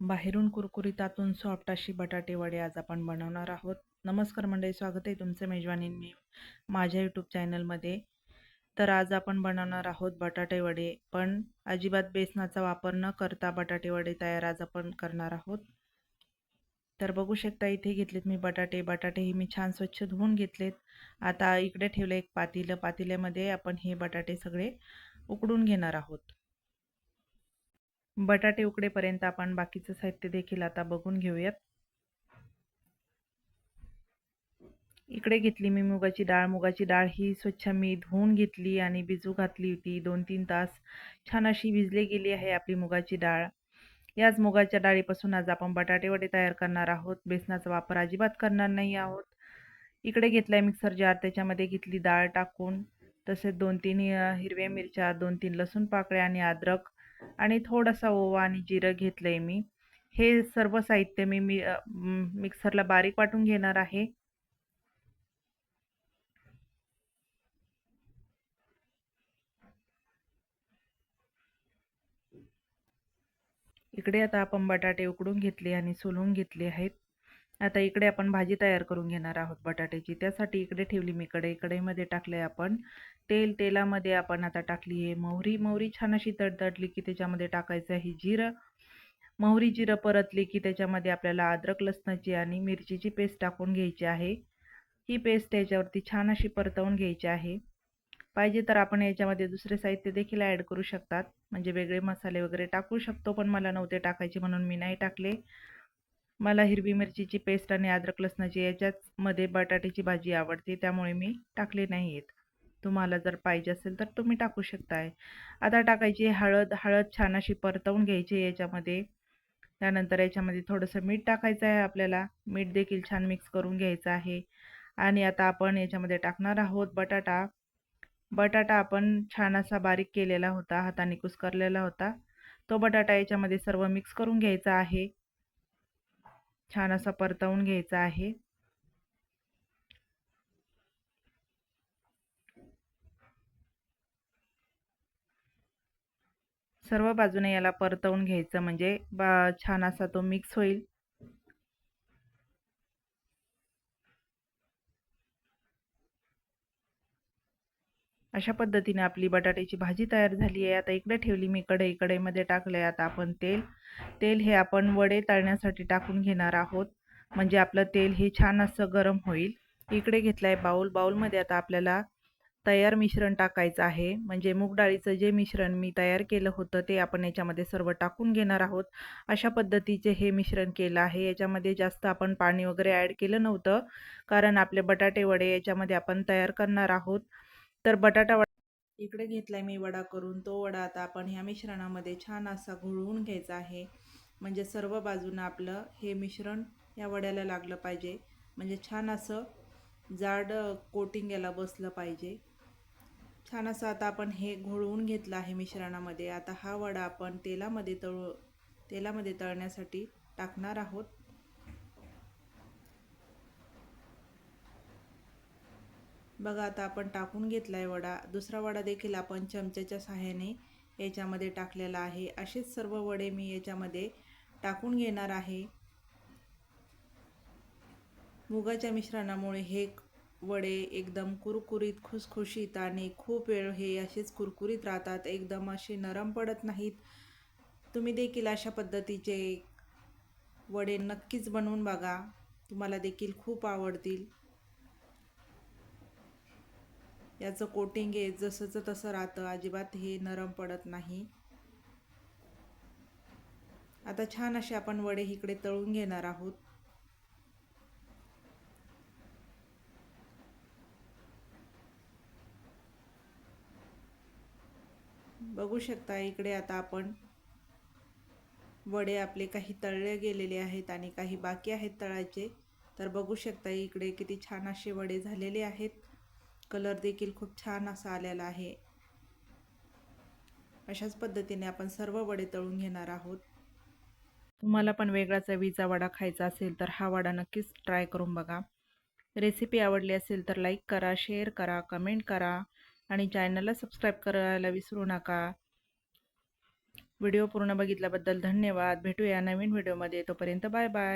बाहेरून कुरकुरीत आतून सॉफ्ट अशी बटाटे वडे आज आपण बनवणार आहोत. नमस्कार मंडळी, स्वागत आहे तुमचं मेजवानी मी माझ्या यूट्यूब चॅनलमध्ये. तर आज आपण बनवणार आहोत बटाटे वडे, पण अजिबात बेसनाचा वापर न करता बटाटे वडे तयार आज आपण करणार आहोत. तर बघू शकता इथे घेतलेत मी बटाटे ही मी छान स्वच्छ धुवून घेतलेत. आता इकडे ठेवलं एक पातेल्यामध्ये आपण हे बटाटे सगळे उकडून घेणार आहोत. बटाटे उकडेपर्यंत आपण बाकीचं साहित्य देखील आता बघून घेऊयात. इकडे घेतली मी मुगाची डाळ ही स्वच्छ मी धुवून घेतली आणि भिजू घातली होती. 2-3 तास छान अशी भिजली गेली आहे आपली मुगाची डाळ. याच मुगाच्या डाळीपासून आज आपण बटाटे वडे तयार करणार आहोत. बेसनाचा वापर अजिबात करणार नाही आहोत. इकडे घेतलाय मिक्सर जार, त्याच्यामध्ये घेतली डाळ टाकून, तसेच 2-3 हिरव्या मिरच्या, 2-3 लसूण पाकळ्या आणि अद्रक आणि थोडासा ओवा आणि जिरं घेतलंय मी. हे सर्व साहित्य मी मिक्सरला बारीक वाटून घेणार आहे. इकडे आता आपण बटाटे उकडून घेतले आणि सोलून घेतले आहेत. आता इकडे आपण भाजी तयार करून घेणार आहोत बटाट्याची. त्यासाठी इकडे ठेवली मी कढई. कढईमध्ये टाकले आपण तेल. तेलामध्ये आपण आता टाकली आहे मोहरी छान अशी तडतडली की त्याच्यामध्ये टाकायचं आहे जिरं. मोहरी जिरं परतली की त्याच्यामध्ये आपल्याला अद्रक लसणाची आणि मिरचीची पेस्ट टाकून घ्यायची आहे. ही पेस्ट त्याच्यावरती छान अशी परतवून घ्यायची आहे. पाहिजे तर आपण याच्यामध्ये दुसरे साहित्य देखील ॲड करू शकतात, म्हणजे वेगळे मसाले वगैरे टाकू शकतो, पण मला नव्हते टाकायचे म्हणून मी नाही टाकले. मला हिरवी मिरचीची पेस्ट आणि अद्रक लसणाची याच्यामध्ये बटाट्याची भाजी आवडते, त्यामुळे मी टाकले नाही आहेत. तुम्हाला जर पाहिजे असेल तर तुम्ही टाकू शकताय. आता टाकायची हळद छान अशी परतवून घ्यायची याच्यामध्ये. त्यानंतर याच्यामध्ये थोडंसं मीठ टाकायचं आहे आपल्याला. मीठ देखील छान मिक्स करून घ्यायचं आहे. आणि आता आपण याच्यामध्ये टाकणार आहोत बटाटा. बटाटा आपण छान असा बारीक केलेला होता, हाताने कुस्करलेला होता. तो बटाटा याच्यामध्ये सर्व मिक्स करून घ्यायचा आहे. छान असा परतवून घ्यायचा आहे. सर्व बाजूने याला परतवून घ्यायचं, म्हणजे छान असा तो मिक्स होईल. अशा पद्धतीने आपली बटाट्याची भाजी तयार झाली आहे. आता इकडे ठेवली मी कढई. कढईमध्ये टाकले आता आपण तेल. तेल हे आपण वडे तळण्यासाठी टाकून घेणार आहोत, म्हणजे आपलं तेल हे छान असं गरम होईल. इकडे घेतलाय बाउल. बाउलमध्ये आता आपल्याला तयार मिश्रण टाकायचं आहे, म्हणजे मूग डाळीचं जे मिश्रण मी तयार केलं होतं ते आपण याच्यामध्ये सर्व टाकून घेणार आहोत. अशा पद्धतीचे हे मिश्रण केलं आहे. याच्यामध्ये जास्त आपण पाणी वगैरे ॲड केलं नव्हतं, कारण आपले बटाटे वडे याच्यामध्ये आपण तयार करणार आहोत. तर बटाटा वडा इकडे घेतलाय मी वडा करून. तो वडा आता आपण ह्या मिश्रणामध्ये छान असा घोळवून घ्यायचा आहे, म्हणजे सर्व बाजूनं आपलं हे मिश्रण या वड्याला लागलं पाहिजे, म्हणजे छान असं जाड कोटिंग याला बसलं पाहिजे. छान असं आता आपण हे घोळवून घेतलं आहे मिश्रणामध्ये. आता हा वडा आपण तेलामध्ये तळण्यासाठी टाकणार आहोत. बघा आता आपण टाकून घेतलाय वडा. दुसरा वडा देखील आपण चमच्याच्या सहाय्याने याच्यामध्ये टाकलेला आहे. असेच सर्व वडे मी याच्यामध्ये टाकून घेणार आहे. मुगाच्या मिश्रणामुळे हे वडे एकदम कुरकुरीत, खुसखुशीत आणि खूप वेळ हे असेच कुरकुरीत राहतात. एकदम असे नरम पडत नाहीत. तुम्ही देखील अशा पद्धतीचे वडे नक्कीच बनवून बघा. तुम्हाला देखील खूप आवडतील. याचं कोटिंग हे जसंचं तसं राहतं, अजिबात हे नरम पडत नाही. आता छान असे आपण वडे इकडे तळून घेणार आहोत. बघू शकता इकडे आता आपण वडे आपले काही तळले गेलेले आहेत आणि काही बाकी आहेत तळायचे. तर बघू शकता इकडे किती छान असे वडे झालेले आहेत. कलर देखील खूप छान असा आलेला आहे. अशाच पद्धतीने आपण सर्व वडे तळून घेणार आहोत. तुम्हाला पण वेगळा चवीचा वडा खायचा असेल तर हा वडा नक्कीच ट्राय करून बघा. रेसिपी आवडली असेल तर लाईक करा, शेअर करा, कमेंट करा आणि चॅनलला सबस्क्राईब करायला विसरू नका. व्हिडिओ पूर्ण बघितल्याबद्दल धन्यवाद. भेटूया नवीन व्हिडिओमध्ये. तोपर्यंत बाय बाय.